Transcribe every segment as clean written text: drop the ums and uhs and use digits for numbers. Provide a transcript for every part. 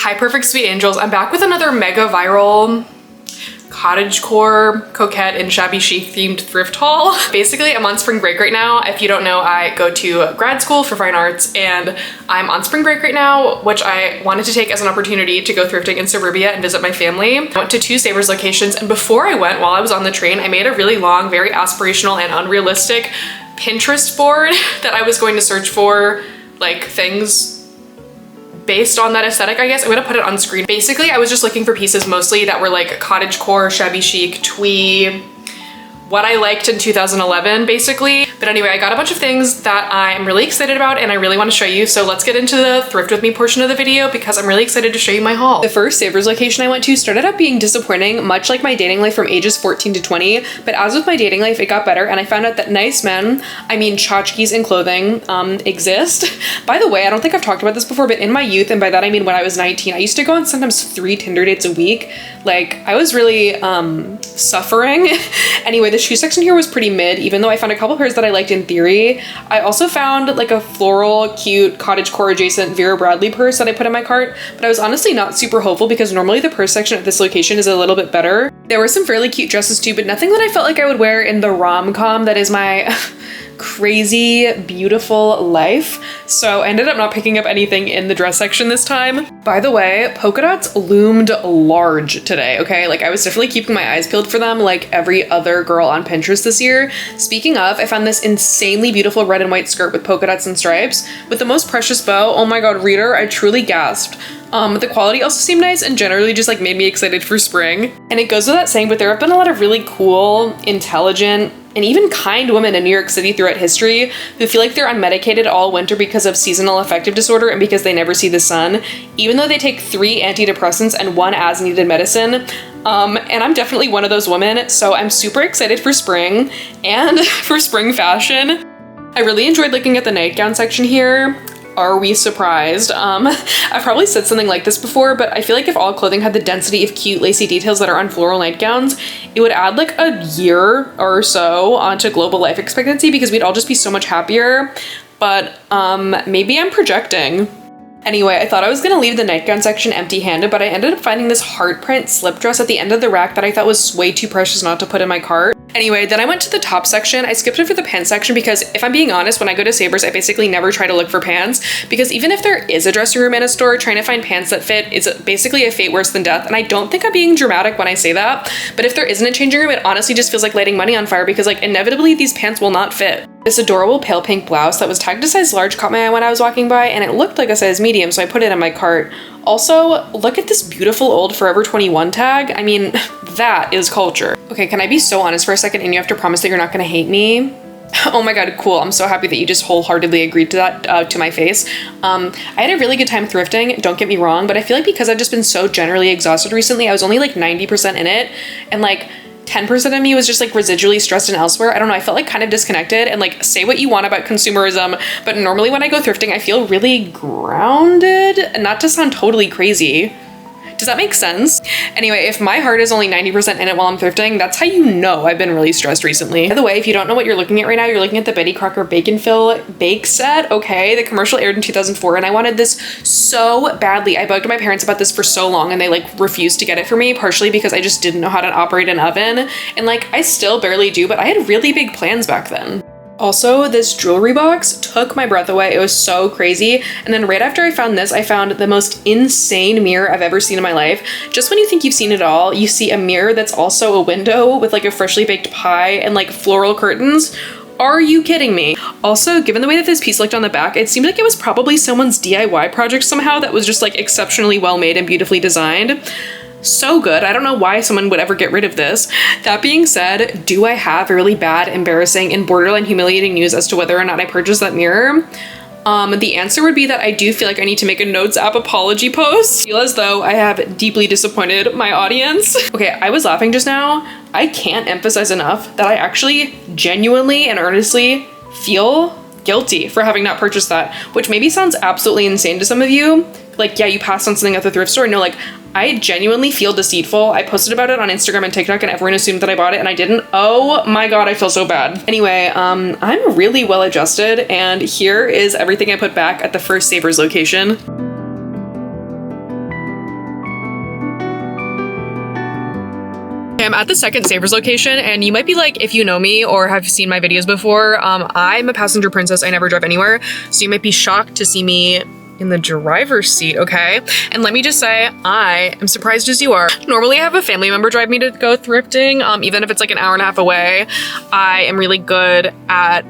Hi Perfect Sweet Angels. I'm back with another mega viral cottagecore, coquette, and shabby chic themed thrift haul. Basically, I'm on spring break right now. If you don't know, I go to grad school for fine arts and I'm on spring break right now, which I wanted to take as an opportunity to go thrifting in suburbia and visit my family. I went to 2 Savers locations, and before I went, while I was on the train, I made a really long, very aspirational and unrealistic Pinterest board that I was going to search for like things based on that aesthetic, I guess. I'm gonna put it on screen. Basically, I was just looking for pieces mostly that were like cottagecore, shabby chic, twee, what I liked in 2011, basically. But anyway, I got a bunch of things that I'm really excited about and I really want to show you. So let's get into the thrift with me portion of the video because I'm really excited to show you my haul. The first Savers location I went to started up being disappointing, much like my dating life from ages 14 to 20. But as with my dating life, it got better and I found out that nice men, I mean tchotchkes in clothing, exist. By the way, I don't think I've talked about this before, but in my youth, and by that I mean when I was 19, I used to go on sometimes 3 Tinder dates a week. Like, I was really suffering. Anyway, the shoe section here was pretty mid, even though I found a couple pairs that I liked in theory. I also found like a floral, cute, cottagecore adjacent Vera Bradley purse that I put in my cart, but I was honestly not super hopeful because normally the purse section at this location is a little bit better. There were some fairly cute dresses too, but nothing that I felt like I would wear in the rom-com that is my crazy, beautiful life. So I ended up not picking up anything in the dress section this time. By the way, polka dots loomed large today, okay? Like, I was definitely keeping my eyes peeled for them like every other girl on Pinterest this year. Speaking of, I found this insanely beautiful red and white skirt with polka dots and stripes with the most precious bow. Oh my god, reader, I truly gasped. The quality also seemed nice and generally just like made me excited for spring. And it goes without saying, but there have been a lot of really cool, intelligent, and even kind women in New York City throughout history who feel like they're unmedicated all winter because of seasonal affective disorder and because they never see the sun, even though they take 3 antidepressants and 1 as-needed medicine. And I'm definitely one of those women, so I'm super excited for spring and for spring fashion. I really enjoyed looking at the nightgown section here. Are we surprised? I've probably said something like this before, but I feel like if all clothing had the density of cute lacy details that are on floral nightgowns, it would add like a year or so onto global life expectancy because we'd all just be so much happier. But maybe I'm projecting. Anyway, I thought I was gonna leave the nightgown section empty-handed, but I ended up finding this heart print slip dress at the end of the rack that I thought was way too precious not to put in my cart. Anyway, then I went to the top section. I skipped over the pants section because if I'm being honest, when I go to Savers, I basically never try to look for pants because even if there is a dressing room in a store, trying to find pants that fit is basically a fate worse than death. And I don't think I'm being dramatic when I say that, but if there isn't a changing room, it honestly just feels like lighting money on fire because like inevitably these pants will not fit. This adorable pale pink blouse that was tagged a size large caught my eye when I was walking by and it looked like a size medium, so I put it in my cart. Also, look at this beautiful old Forever 21 tag. I mean, that is culture. Okay, can I be so honest for a second and you have to promise that you're not gonna hate me? Oh my god, cool. I'm so happy that you just wholeheartedly agreed to that, to my face. I had a really good time thrifting, don't get me wrong, but I feel like because I've just been so generally exhausted recently, I was only like 90% in it, and like 10% of me was just like residually stressed and elsewhere. I don't know, I felt like kind of disconnected, and like say what you want about consumerism, but normally when I go thrifting, I feel really grounded, not to sound totally crazy. Does that make sense? Anyway, if my heart is only 90% in it while I'm thrifting, that's how you know I've been really stressed recently. By the way, if you don't know what you're looking at right now, you're looking at the Betty Crocker Bacon Fill bake set, okay? The commercial aired in 2004 and I wanted this so badly. I bugged my parents about this for so long and they like refused to get it for me, partially because I just didn't know how to operate an oven. And like, I still barely do, but I had really big plans back then. Also, this jewelry box took my breath away. It was so crazy. And then right after I found this, I found the most insane mirror I've ever seen in my life. Just when you think you've seen it all, you see a mirror that's also a window with like a freshly baked pie and like floral curtains. Are you kidding me? Also, given the way that this piece looked on the back, it seemed like it was probably someone's DIY project somehow that was just like exceptionally well made and beautifully designed. So good. I don't know why someone would ever get rid of this. That being said, do I have really bad, embarrassing, and borderline humiliating news as to whether or not I purchased that mirror? The answer would be that I do feel like I need to make a Notes app apology post. I feel as though I have deeply disappointed my audience. Okay, I was laughing just now. I can't emphasize enough that I actually genuinely and earnestly feel guilty for having not purchased that, which maybe sounds absolutely insane to some of you. Like, yeah, you passed on something at the thrift store. No, like, I genuinely feel deceitful. I posted about it on Instagram and TikTok and everyone assumed that I bought it and I didn't. Oh my god, I feel so bad. Anyway, I'm really well adjusted and here is everything I put back at the first Savers location. I'm at the second Savers location, and you might be like, if you know me or have seen my videos before, I'm a passenger princess. I never drive anywhere. So you might be shocked to see me in the driver's seat, okay? And let me just say, I am surprised as you are. Normally I have a family member drive me to go thrifting, even if it's like an hour and a half away. I am really good at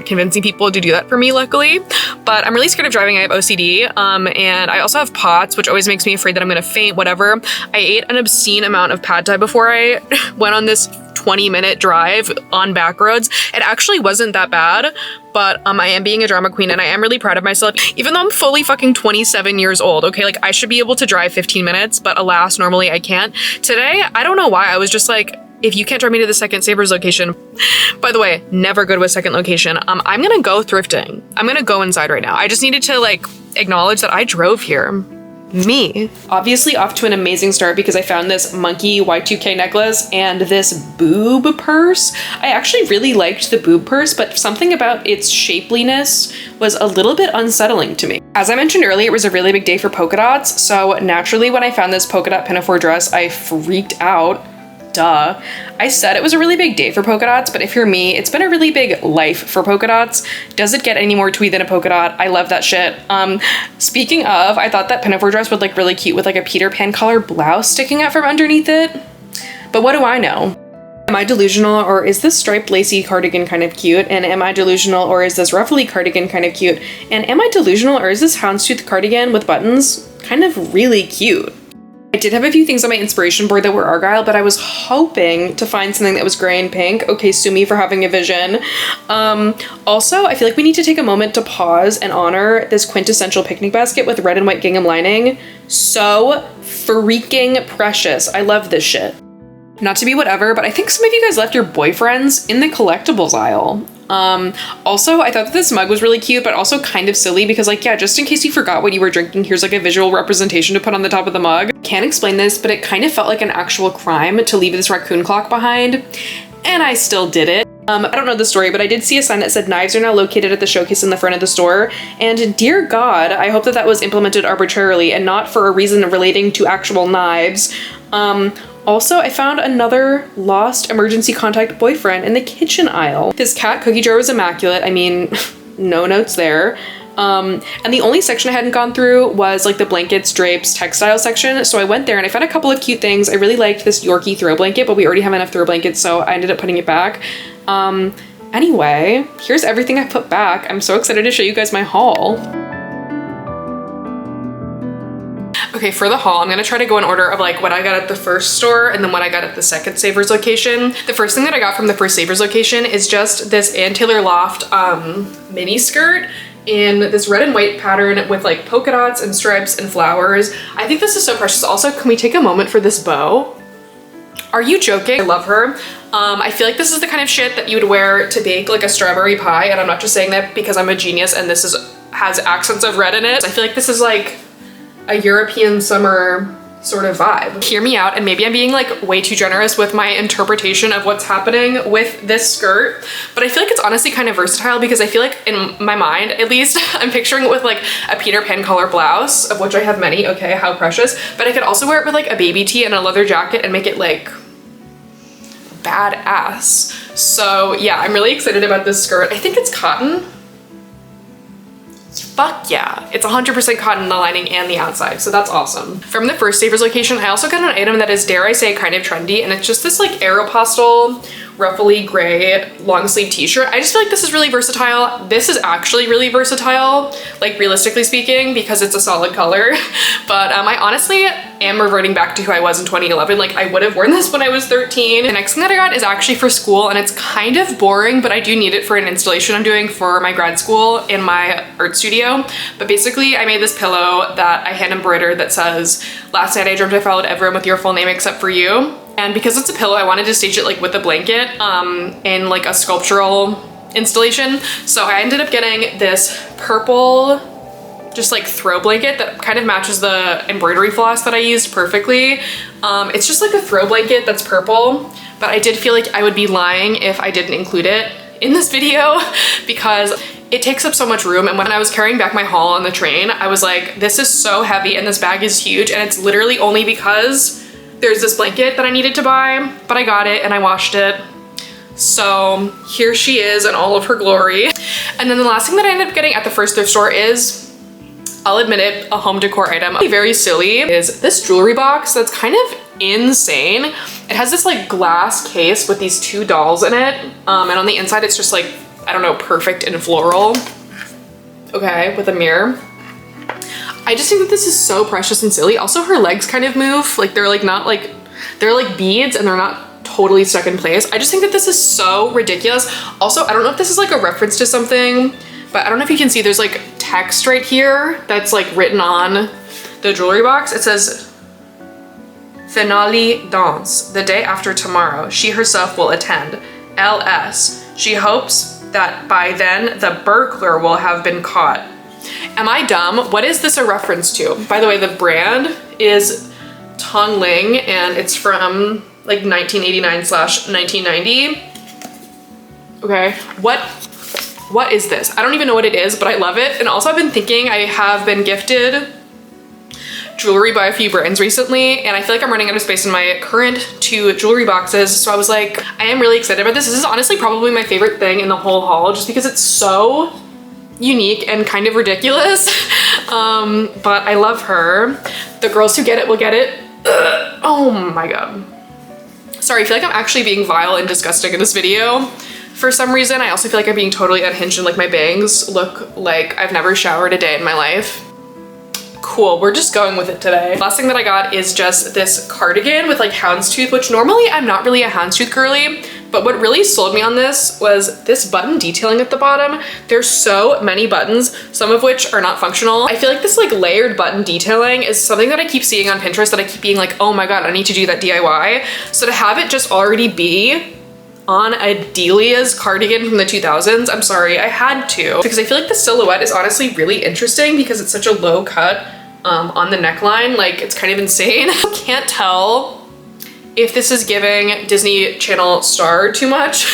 convincing people to do that for me, luckily. But I'm really scared of driving. I have OCD, and I also have POTS, which always makes me afraid that I'm gonna faint, whatever. I ate an obscene amount of pad thai before I went on this 20-minute drive on back roads. It actually wasn't that bad, but I am being a drama queen and I am really proud of myself, even though I'm fully fucking 27 years old, okay? Like, I should be able to drive 15 minutes, but alas, normally I can't. Today, I don't know why, I was just like, if you can't drive me to the second Savers location, by the way, never good with second location, I'm gonna go thrifting. I'm gonna go inside right now. I just needed to like acknowledge that I drove here. Me. Obviously off to an amazing start because I found this monkey Y2K necklace and this boob purse. I actually really liked the boob purse, but something about its shapeliness was a little bit unsettling to me. As I mentioned earlier, it was a really big day for polka dots, so naturally when I found this polka dot pinafore dress, I freaked out. Duh. I said it was a really big day for polka dots, but if you're me, it's been a really big life for polka dots. Does it get any more twee than a polka dot? I love that shit. Speaking of, I thought that pinafore dress would look really cute with like a Peter Pan color blouse sticking out from underneath it. But what do I know? Am I delusional, or is this striped lacy cardigan kind of cute? And am I delusional, or is this ruffly cardigan kind of cute? And am I delusional, or is this houndstooth cardigan with buttons kind of really cute? I did have a few things on my inspiration board that were Argyle, but I was hoping to find something that was gray and pink. Okay, sue me for having a vision. Also, I feel like we need to take a moment to pause and honor this quintessential picnic basket with red and white gingham lining. So freaking precious. I love this shit. Not to be whatever, but I think some of you guys left your boyfriends in the collectibles aisle. Also, I thought that this mug was really cute, but also kind of silly because, like, yeah, just in case you forgot what you were drinking, here's like a visual representation to put on the top of the mug. Can't explain this, but it kind of felt like an actual crime to leave this raccoon clock behind, and I still did it. I don't know the story, but I did see a sign that said knives are now located at the showcase in the front of the store, and dear God, I hope that that was implemented arbitrarily and not for a reason relating to actual knives. Also, I found another lost emergency contact boyfriend in the kitchen aisle. This cat cookie jar was immaculate. I mean, no notes there. And the only section I hadn't gone through was like the blankets, drapes, textile section. So I went there and I found a couple of cute things. I really liked this Yorkie throw blanket, but we already have enough throw blankets, so I ended up putting it back. Anyway, here's everything I put back. I'm so excited to show you guys my haul. Okay, for the haul, I'm gonna try to go in order of like what I got at the first store and then what I got at the second Savers location. The first thing that I got from the first Savers location is just this Ann Taylor Loft mini skirt in this red and white pattern with like polka dots and stripes and flowers. I think this is so precious. Also, can we take a moment for this bow? Are you joking? I love her. I feel like this is the kind of shit that you would wear to bake like a strawberry pie, and I'm not just saying that because I'm a genius and this has accents of red in it. I feel like this is like a European summer sort of vibe. Hear me out, and maybe I'm being like way too generous with my interpretation of what's happening with this skirt, but I feel like it's honestly kind of versatile because I feel like in my mind, at least, I'm picturing it with like a Peter Pan color blouse, of which I have many, okay, how precious, but I could also wear it with like a baby tee and a leather jacket and make it like badass. So yeah, I'm really excited about this skirt. I think it's cotton. Fuck yeah, it's 100% cotton, the lining and the outside, so that's awesome. From the first Savers location, I also got an item that is, dare I say, kind of trendy, and it's just this like Aeropostale ruffly gray long sleeve t-shirt. I just feel like this is really versatile. This is actually really versatile, like realistically speaking, because it's a solid color, but I honestly am reverting back to who I was in 2011. Like, I would have worn this when I was 13. The next thing that I got is actually for school, and it's kind of boring, but I do need it for an installation I'm doing for my grad school in my art studio. But basically, I made this pillow that I hand embroidered that says, "Last night I dreamt I followed everyone with your full name except for you." And because it's a pillow, I wanted to stage it like with a blanket in like a sculptural installation. So I ended up getting this purple just like throw blanket that kind of matches the embroidery floss that I used perfectly. It's just like a throw blanket that's purple, but I did feel like I would be lying if I didn't include it in this video because it takes up so much room. And when I was carrying back my haul on the train, I was like, this is so heavy and this bag is huge, and it's literally only because there's this blanket that I needed to buy, but I got it and I washed it. So here she is in all of her glory. And then the last thing that I ended up getting at the first thrift store is, I'll admit it, a home decor item. Very silly is this jewelry box that's kind of insane. It has this like glass case with these 2 dolls in it. And on the inside, it's just like, I don't know, perfect and floral. Okay, with a mirror. I just think that this is so precious and silly. Also, her legs kind of move. Like they're like not like, they're like beads and they're not totally stuck in place. I just think that this is so ridiculous. Also, I don't know if this is like a reference to something, but I don't know if you can see, there's like text right here that's like written on the jewelry box. It says, finale dance, the day after tomorrow. She herself will attend. LS. She hopes that by then the burglar will have been caught. Am I dumb? What is this a reference to? By the way, the brand is Tongling and it's from like 1989/1990. Okay, what is this? I don't even know what it is, but I love it. And also I've been thinking, I have been gifted jewelry by a few brands recently, and I feel like I'm running out of space in my current 2 jewelry boxes. So I was like, I am really excited about this. This is honestly probably my favorite thing in the whole haul, just because it's so unique and kind of ridiculous. But I love her. The girls who get it will get it. Ugh. Oh my God. Sorry, I feel like I'm actually being vile and disgusting in this video. For some reason, I also feel like I'm being totally unhinged and like my bangs look like I've never showered a day in my life. Cool, we're just going with it today. Last thing that I got is just this cardigan with like houndstooth, which normally I'm not really a houndstooth girly, but what really sold me on this was this button detailing at the bottom. There's so many buttons, some of which are not functional. I feel like this like layered button detailing is something that I keep seeing on Pinterest that I keep being like, oh my God, I need to do that DIY. So to have it just already be on a Delia's cardigan from the 2000s, I'm sorry, I had to. Because I feel like the silhouette is honestly really interesting because it's such a low cut on the neckline. Like, it's kind of insane. I can't tell if this is giving Disney Channel star too much.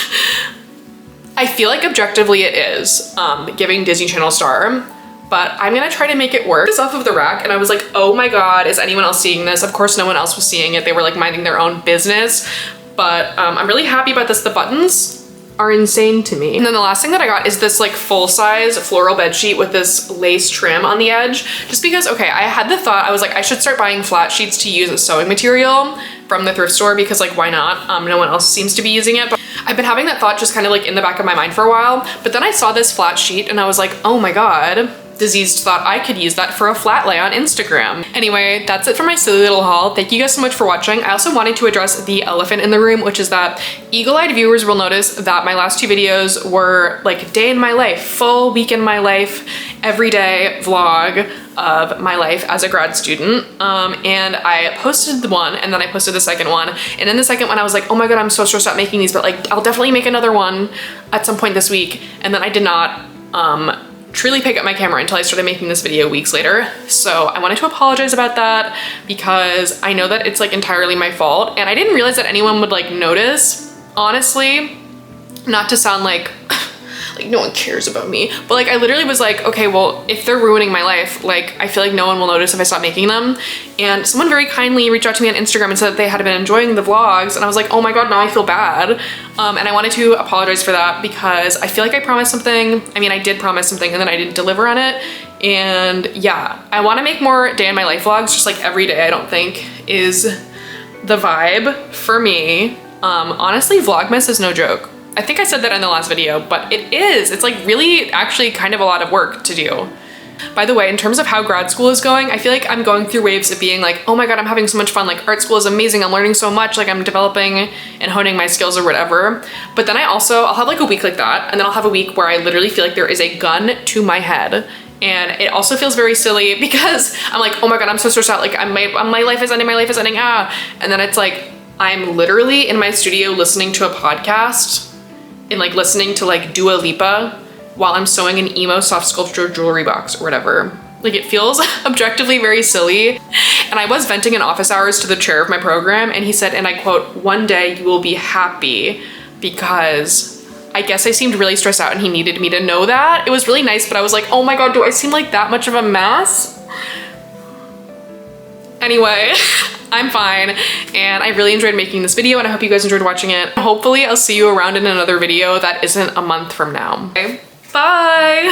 I feel like objectively it is giving Disney Channel star, but I'm gonna try to make it work. This off of the rack and I was like, oh my God, is anyone else seeing this? Of course, no one else was seeing it. They were like minding their own business. But I'm really happy about this. The buttons are insane to me. And then the last thing that I got is this like full-size floral bed sheet with this lace trim on the edge. Just because, okay, I had the thought, I was like, I should start buying flat sheets to use as sewing material from the thrift store because like, why not? No one else seems to be using it. But I've been having that thought just kind of like in the back of my mind for a while. But then I saw this flat sheet and I was like, oh my God. Diseased thought I could use that for a flat lay on Instagram. Anyway, that's it for my silly little haul. Thank you guys so much for watching. I also wanted to address the elephant in the room, which is that eagle-eyed viewers will notice that my last 2 videos were like day in my life, full week in my life, everyday vlog of my life as a grad student. And I posted the one and then I posted the second one. And in the second one, I was like, oh my God, I'm so stressed out making these, but like, I'll definitely make another one at some point this week. And then I did not truly pick up my camera until I started making this video weeks later. So I wanted to apologize about that because I know that it's like entirely my fault and I didn't realize that anyone would like notice, honestly. Not to sound like no one cares about me, but like I literally was like, okay, well, if they're ruining my life, like I feel like no one will notice if I stop making them. And someone very kindly reached out to me on Instagram and said that they had been enjoying the vlogs, and I was like, oh my God, now I feel bad. And I wanted to apologize for that because I feel like I promised something. I mean, I did promise something and then I didn't deliver on it. And yeah, I want to make more day in my life vlogs, just like every day, I don't think is the vibe for me. Honestly, Vlogmas is no joke. I think I said that in the last video, but it is. It's like really actually kind of a lot of work to do. By the way, in terms of how grad school is going, I feel like I'm going through waves of being like, oh my God, I'm having so much fun. Like art school is amazing. I'm learning so much. Like I'm developing and honing my skills or whatever. But then I'll have like a week like that. And then I'll have a week where I literally feel like there is a gun to my head. And it also feels very silly because I'm like, oh my God, I'm so stressed out. Like my life is ending, ah. And then it's like, I'm literally in my studio listening to a podcast and like listening to like Dua Lipa while I'm sewing an emo soft sculpture jewelry box or whatever. Like it feels objectively very silly. And I was venting in office hours to the chair of my program and he said, and I quote, one day you will be happy, because I guess I seemed really stressed out and he needed me to know that. It was really nice, but I was like, oh my God, do I seem like that much of a mess? Anyway, I'm fine. And I really enjoyed making this video and I hope you guys enjoyed watching it. Hopefully I'll see you around in another video that isn't a month from now. Okay? Bye.